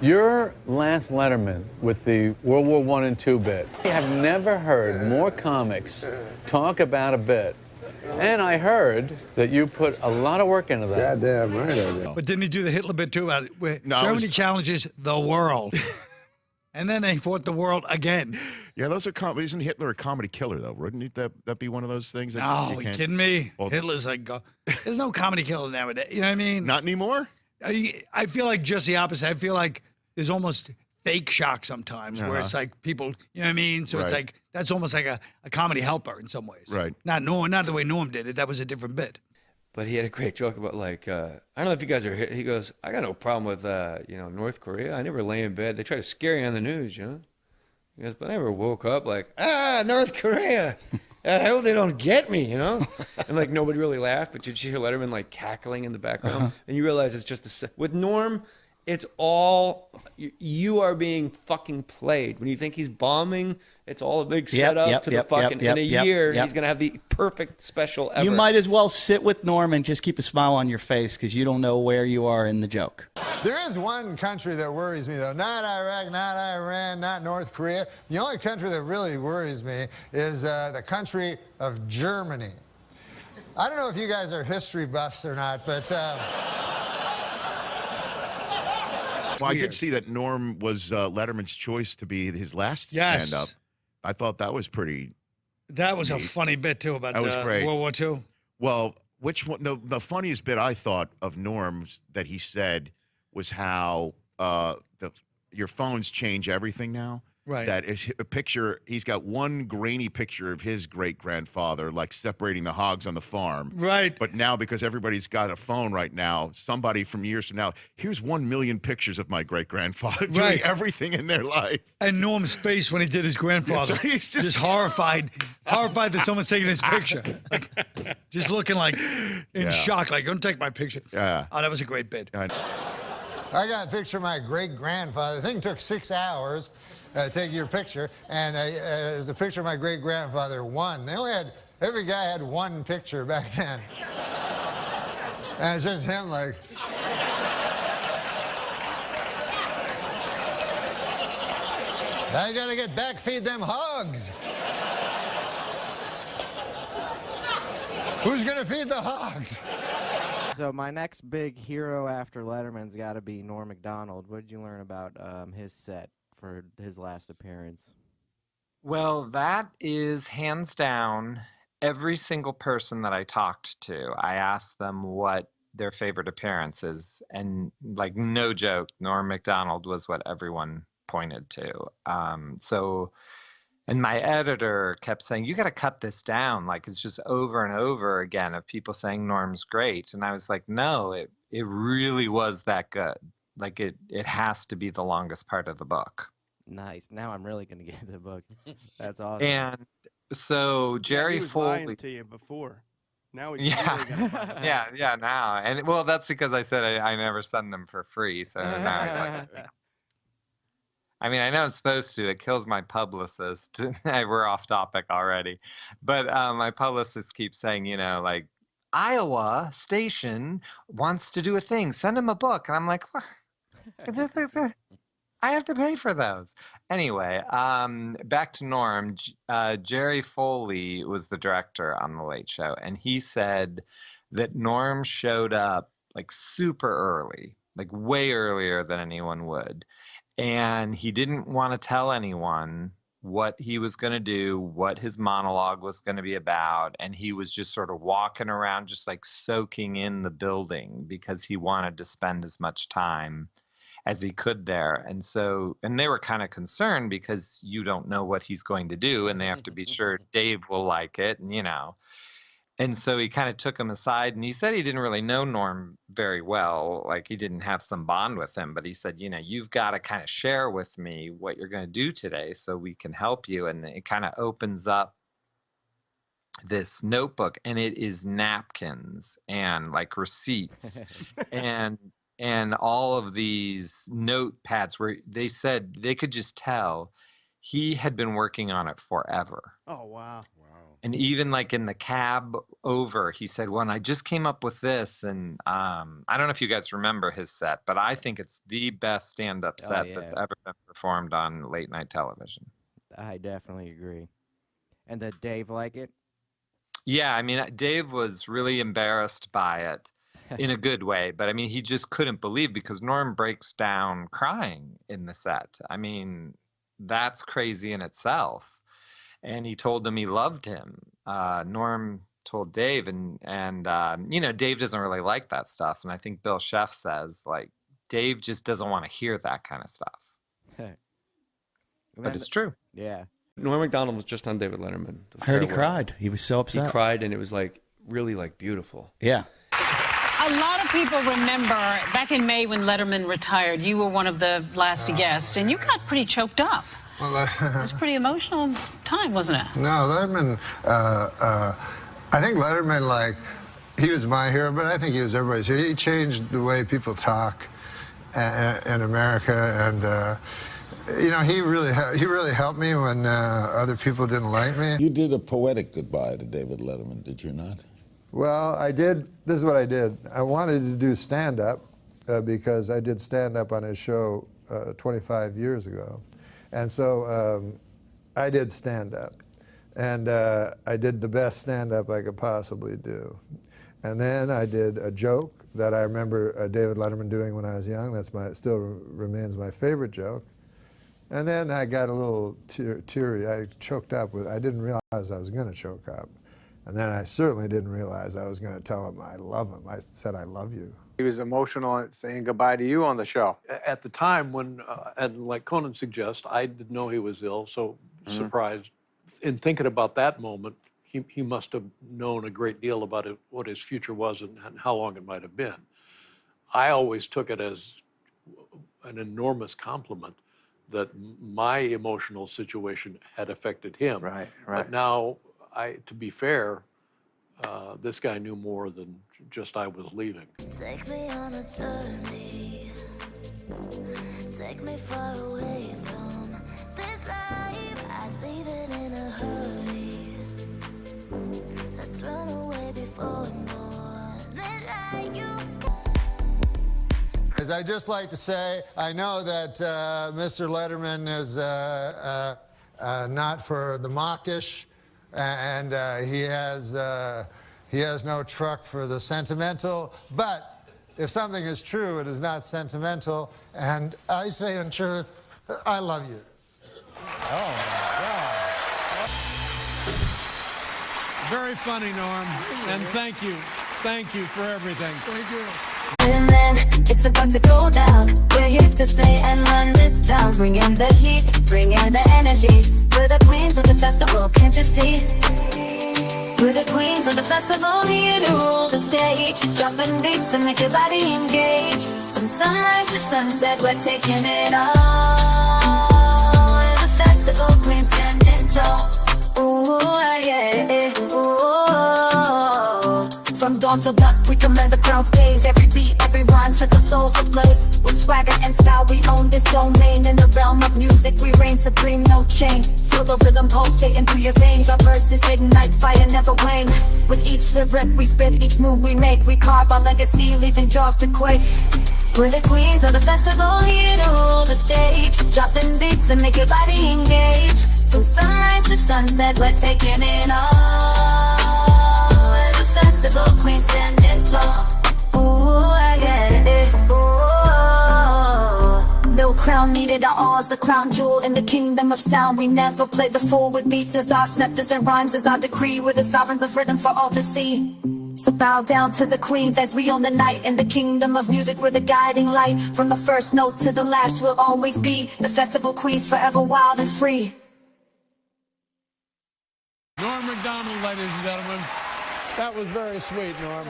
Your last Letterman with the World War I and II bit. I have never heard more comics talk about a bit. And I heard that you put a lot of work into that. Goddamn right I did. But didn't he do the Hitler bit too? About it? Where No, Germany challenges the world. And then they fought the world again. Yeah, those are isn't Hitler a comedy killer though? Wouldn't that be one of those things? That No, you can't... kidding me? Well, Hitler's like, there's no comedy killer nowadays. You know what I mean? Not anymore. I feel like just the opposite. I feel like there's almost fake shock sometimes where it's like people, you know what I mean? So it's Right. like, that's almost like a comedy helper in some ways. Right. Not the way Norm did it. That was a different bit. But he had a great joke about like, I don't know if you guys are here. He goes, I got no problem with, North Korea. I never lay in bed. They try to scare you on the news, you know? He goes, but I never woke up like, North Korea. I hope they don't get me, you know? And like nobody really laughed, but did you hear Letterman like cackling in the background? And you realize it's just with Norm, it's all, you are being fucking played. When you think he's bombing, it's all a big setup to the fucking, in a year, he's going to have the perfect special ever. You might as well sit with Norm and just keep a smile on your face because you don't know where you are in the joke. There is one country that worries me, though. Not Iraq, not Iran, not North Korea. The only country that really worries me is the country of Germany. I don't know if you guys are history buffs or not, but... Well, I did see that Norm was Letterman's choice to be his last Yes. stand-up. I thought that was pretty. That was a funny bit too about That was great. World War II. Well, which one? The funniest bit I thought of Norm's that he said was how your phones change everything now. Right. That is a picture. He's got one grainy picture of his great grandfather, like separating the hogs on the farm. Right. But now, because everybody's got a phone right now, somebody from years from now, here's 1 million pictures of my great grandfather doing Right. everything in their life. And Norm's face when he did his grandfather. That's right, he's just horrified that someone's taking his picture. Like, just looking like in shock, like, don't take my picture. Yeah. Oh, that was a great bit. I got a picture of my great-grandfather. The thing took 6 hours. Take your picture, and there's a picture of my great-grandfather, one. They only had, every guy had one picture back then. And it's just him like... I gotta get back, feed them hogs. Who's gonna feed the hogs? So my next big hero after Letterman's got to be Norm Macdonald. What did you learn about his set for his last appearance? Well, that is hands down every single person that I talked to. I asked them what their favorite appearance is, and like no joke, Norm Macdonald was what everyone pointed to. And my editor kept saying, you got to cut this down. Like, it's just over and over again of people saying Norm's great. And I was like, no, it really was that good. Like, it has to be the longest part of the book. Nice. Now I'm really going to get the book. That's awesome. And so Jerry he was Foley. lying to you before. Now he's really gonna find out. yeah, now. And well, that's because I said I never send them for free. So now he's like, I mean, I know I'm supposed to. It kills my publicist. We're off topic already. But my publicist keeps saying, like, Iowa station wants to do a thing. Send him a book. And I'm like, what? I have to pay for those. Anyway, back to Norm. Jerry Foley was the director on The Late Show. And he said that Norm showed up like super early, like way earlier than anyone would. And he didn't want to tell anyone what he was going to do, what his monologue was going to be about. And he was just sort of walking around, just like soaking in the building because he wanted to spend as much time as he could there. And they were kind of concerned because you don't know what he's going to do and they have to be sure Dave will like it, and And so he kind of took him aside, and he said he didn't really know Norm very well. Like, he didn't have some bond with him, but he said, you've got to kind of share with me what you're going to do today so we can help you. And it kind of opens up this notebook, and it is napkins and like receipts and all of these notepads where they said they could just tell he had been working on it forever. Oh, wow. And even like in the cab over, he said, "Well, I just came up with this." And I don't know if you guys remember his set, but I think it's the best stand-up set that's ever been performed on late night television. I definitely agree. And did Dave like it? Yeah, I mean, Dave was really embarrassed by it in a good way, but I mean, he just couldn't believe, because Norm breaks down crying in the set. I mean, that's crazy in itself. And he told him he loved him. Norm told Dave, and you know, Dave doesn't really like that stuff. And I think Bill Sheff says, like, Dave just doesn't want to hear that kind of stuff. But it's true. Yeah. Norm Macdonald was just on David Letterman. I heard he cried. He was so upset. He cried, and it was like really like beautiful. Yeah. A lot of people remember back in May when Letterman retired, you were one of the last guests, and you got pretty choked up. Well, it was a pretty emotional time, wasn't it? No, Letterman, I think Letterman, like, he was my hero, but I think he was everybody's hero. He changed the way people talk in America, and, you know, he really helped me when other people didn't like me. You did a poetic goodbye to David Letterman, did you not? Well, I did. This is what I did. I wanted to do stand-up because I did stand-up on his show 25 years ago. And so I did stand-up, and I did the best stand-up I could possibly do. And then I did a joke that I remember David Letterman doing when I was young. That's still remains my favorite joke. And then I got a little teary. I choked up I didn't realize I was going to choke up. And then I certainly didn't realize I was going to tell him I love him. I said, "I love you." He was emotional at saying goodbye to you on the show. At the time when, and like Conan suggests, I didn't know he was ill, so surprised. In thinking about that moment, he must have known a great deal about what his future was and how long it might have been. I always took it as an enormous compliment that my emotional situation had affected him. Right. But now, to be fair, this guy knew more than just I was leaving. Take me on a journey. Take me far away from this life. I'd leave it in a hurry. Let's run away before morning light. You. As I just like to say, I know that Mr. Letterman is not for the mawkish, and he has no truck for the sentimental, but if something is true, it is not sentimental, and I say in truth, I love you. Oh, my God. Very funny, Norm, and thank you. Thank you for everything. Thank you. And then it's about to go down. We're here to stay and run this town. Bring in the heat, bring in the energy. We're the queens of the festival, can't you see? We're the queens of the festival, here to rule the stage. Dropping beats and make your body engage. From sunrise to sunset, we're taking it all. We're the festival queens standing tall. Ooh, yeah, ooh. From dawn till dusk, we command the crowd's gaze. Every beat, every rhyme sets our souls ablaze. With swagger and style, we own this domain. In the realm of music, we reign supreme, no chain. Feel the rhythm pulsating through your veins. Our verses ignite, fire never wane. With each lyric we spit, each move we make, we carve our legacy, leaving jaws to quake. We're the queens of the festival, here to rule the stage. Dropping beats and make your body engage. From sunrise to sunset, we're taking it all. Festival queen standing tall. Ooh, I get it. Ooh. No crown needed, our all's the crown jewel in the kingdom of sound. We never play the fool with beats as our scepters and rhymes as our decree. We're the sovereigns of rhythm for all to see. So bow down to the queens as we own the night. In the kingdom of music, we're the guiding light. From the first note to the last, we'll always be the festival queens, forever wild and free. Norm Macdonald, ladies and gentlemen. That was very sweet, Norm.